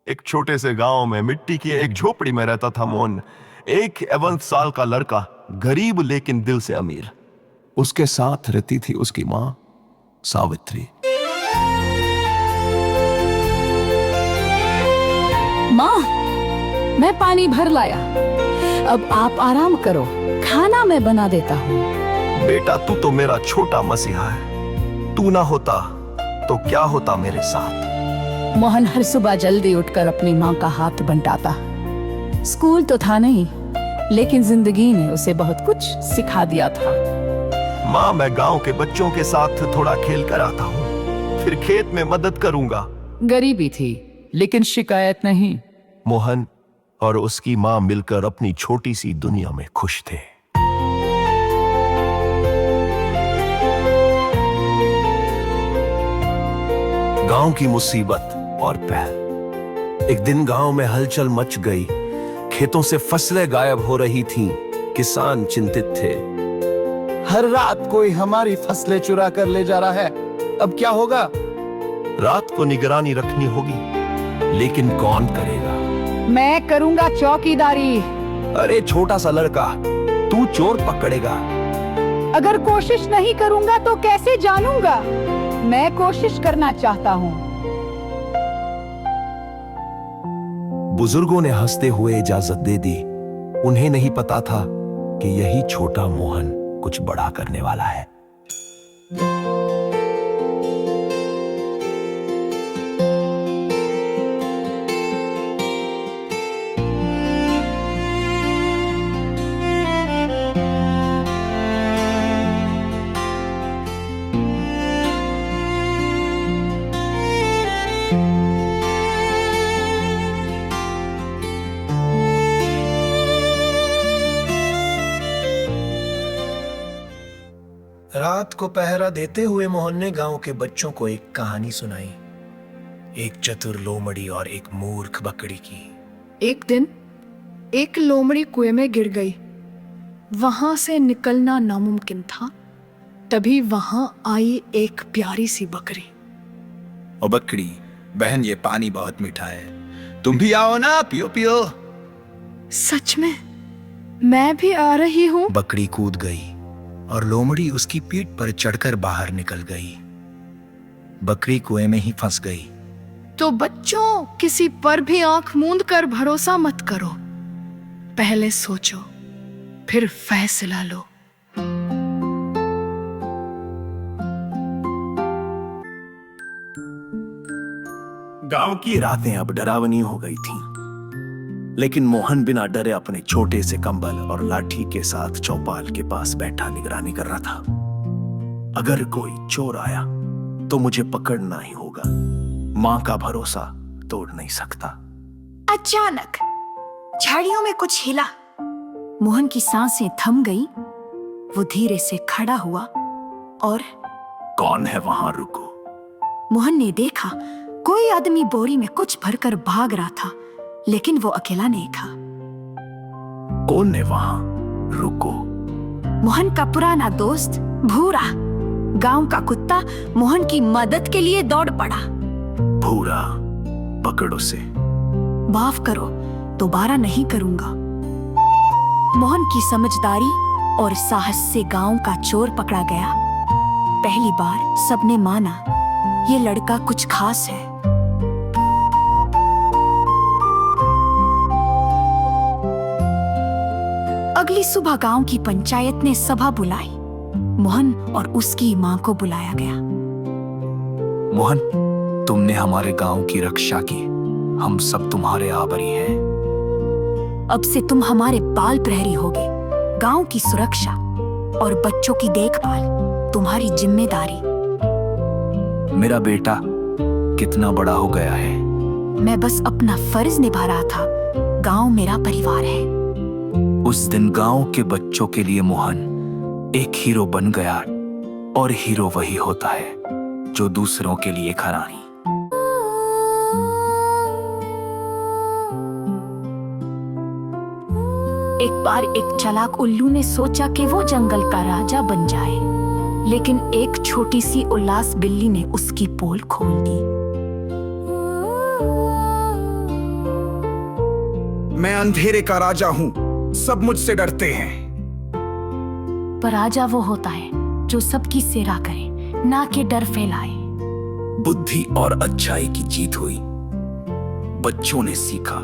एक छोटे से गांव में मिट्टी की एक झोपड़ी में रहता था मोहन। एक 51 साल का लड़का, गरीब लेकिन दिल से अमीर। उसके साथ रहती थी उसकी माँ सावित्री। माँ, मैं पानी भर लाया, अब आप आराम करो, खाना मैं बना देता हूँ। बेटा, तू तो मेरा छोटा मसीहा है। तू ना होता तो क्या होता मेरे साथ। मोहन हर सुबह जल्दी उठकर अपनी माँ का हाथ बंटाता। स्कूल तो था नहीं, लेकिन जिंदगी ने उसे बहुत कुछ सिखा दिया था। माँ, मैं गांव के बच्चों के साथ थोड़ा खेल कर आता हूँ, फिर खेत में मदद करूंगा। गरीबी थी, लेकिन शिकायत नहीं। मोहन और उसकी माँ मिलकर अपनी छोटी सी दुनिया में खुश थे। गांव की मुसीबत और पहल। एक दिन गांव में हलचल मच गई। खेतों से फसलें गायब हो रही थीं। किसान चिंतित थे। हर रात कोई हमारी फसलें चुरा कर ले जा रहा है, अब क्या होगा? रात को निगरानी रखनी होगी, लेकिन कौन करेगा? मैं करूंगा चौकीदारी। अरे छोटा सा लड़का, तू चोर पकड़ेगा। अगर कोशिश नहीं करूंगा तो कैसे जानूंगा? मैं कोशिश करना चाहता हूँ। बुजुर्गों ने हंसते हुए इजाजत दे दी। उन्हें नहीं पता था कि यही छोटा मोहन कुछ बड़ा करने वाला है। रात को पहरा देते हुए मोहन ने गांव के बच्चों को एक कहानी सुनाई, एक चतुर लोमड़ी और एक मूर्ख बकरी की। एक दिन एक लोमड़ी कुएं में गिर गई। वहां से निकलना नामुमकिन था। तभी वहां आई एक प्यारी सी बकरी। ओ बकरी बहन, ये पानी बहुत मीठा है, तुम भी आओ ना, पियो पियो। सच में? मैं भी आ रही हूँ। बकरी कूद गई और लोमड़ी उसकी पीठ पर चढ़कर बाहर निकल गई। बकरी कुएं में ही फंस गई। तो बच्चों, किसी पर भी आंख मूंद कर भरोसा मत करो। पहले सोचो, फिर फैसला लो। गांव की रातें अब डरावनी हो गई थीं, लेकिन मोहन बिना डरे अपने छोटे से कंबल और लाठी के साथ चौपाल के पास बैठा निगरानी कर रहा था। अगर कोई चोर आया तो मुझे पकड़ना ही होगा। माँ का भरोसा तोड़ नहीं सकता। अचानक झाड़ियों में कुछ हिला। मोहन की सांसें थम गई। वो धीरे से खड़ा हुआ और कौन है वहां? रुको। मोहन ने देखा कोई आदमी बोरी में कुछ भरकर भाग रहा था, लेकिन वो अकेला नहीं था। कौन है वहां? रुको। मोहन का पुराना दोस्त भूरा, गांव का कुत्ता, मोहन की मदद के लिए दौड़ पड़ा। भूरा, पकड़ो उसे। माफ करो, दोबारा नहीं करूंगा। मोहन की समझदारी और साहस से गांव का चोर पकड़ा गया। पहली बार सबने माना ये लड़का कुछ खास है। अगली सुबह गांव की पंचायत ने सभा बुलाई। मोहन और उसकी मां को बुलाया गया। मोहन, तुमने हमारे गांव की रक्षा की, हम सब तुम्हारे आभारी हैं। अब से तुम हमारे बाल प्रहरी होगे। गांव की सुरक्षा और बच्चों की देखभाल तुम्हारी जिम्मेदारी। मेरा बेटा कितना बड़ा हो गया है। मैं बस अपना फर्ज निभा रहा था। गांव मेरा परिवार है। उस दिन गांव के बच्चों के लिए मोहन एक हीरो बन गया, और हीरो वही होता है जो दूसरों के लिए खरा नहीं। एक बार एक चालाक उल्लू ने सोचा कि वो जंगल का राजा बन जाए, लेकिन एक छोटी सी उल्लास बिल्ली ने उसकी पोल खोल दी। मैं अंधेरे का राजा हूं, सब मुझसे डरते हैं। पर राजा वो होता है जो सबकी सेवा करे, ना कि डर फैलाए। बुद्धि और अच्छाई की जीत हुई। बच्चों ने सीखा,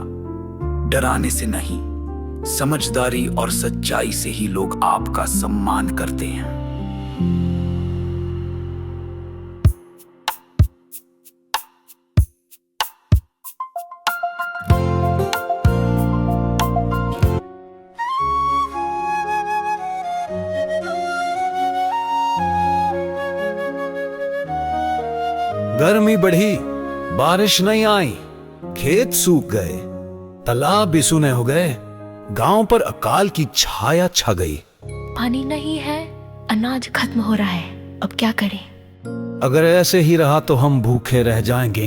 डराने से नहीं, समझदारी और सच्चाई से ही लोग आपका सम्मान करते हैं। गर्मी बढ़ी, बारिश नहीं आई, खेत सूख गए, तालाब भी सूने हो गए, गांव पर अकाल की छाया छा गई। पानी नहीं है, अनाज खत्म हो रहा है, अब क्या करें? अगर ऐसे ही रहा तो हम भूखे रह जाएंगे।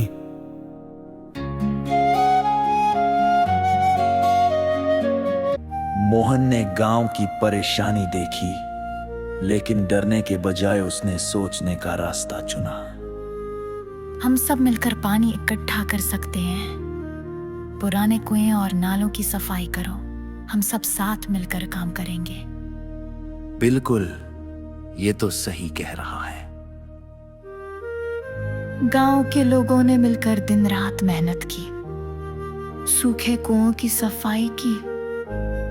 मोहन ने गांव की परेशानी देखी, लेकिन डरने के बजाय उसने सोचने का रास्ता चुना। हम सब मिलकर पानी इकट्ठा कर सकते हैं। पुराने कुएं और नालों की सफाई करो, हम सब साथ मिलकर काम करेंगे। बिल्कुल, ये तो सही कह रहा है। गांव के लोगों ने मिलकर दिन रात मेहनत की, सूखे कुओं की सफाई की,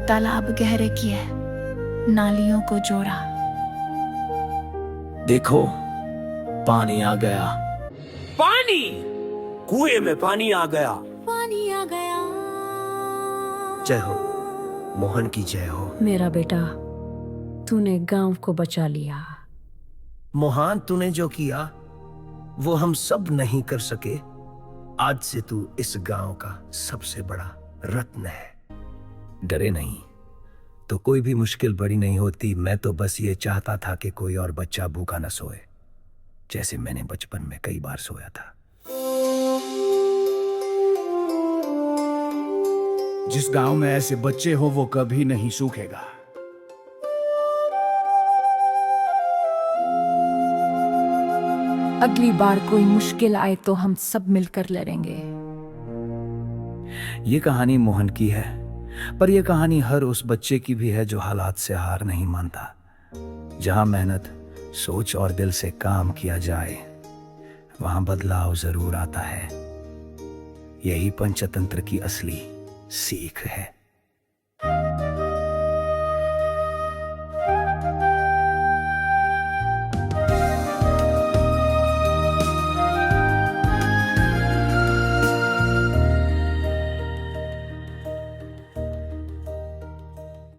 तालाब गहरे किए, नालियों को जोड़ा। देखो, पानी आ गया। पानी, कुएं में पानी आ गया। पानी आ गया। जय हो, मोहन की जय हो। मेरा बेटा, तूने गांव को बचा लिया। मोहन, तूने जो किया वो हम सब नहीं कर सके। आज से तू इस गांव का सबसे बड़ा रत्न है। डरे नहीं तो कोई भी मुश्किल बड़ी नहीं होती। मैं तो बस ये चाहता था कि कोई और बच्चा भूखा न सोए, जैसे मैंने बचपन में कई बार सोया था। जिस गांव में ऐसे बच्चे हो वो कभी नहीं सूखेगा। अगली बार कोई मुश्किल आए तो हम सब मिलकर लड़ेंगे। ये कहानी मोहन की है, पर यह कहानी हर उस बच्चे की भी है जो हालात से हार नहीं मानता। जहां मेहनत, सोच और दिल से काम किया जाए, वहां बदलाव जरूर आता है। यही पंचतंत्र की असली सीख है।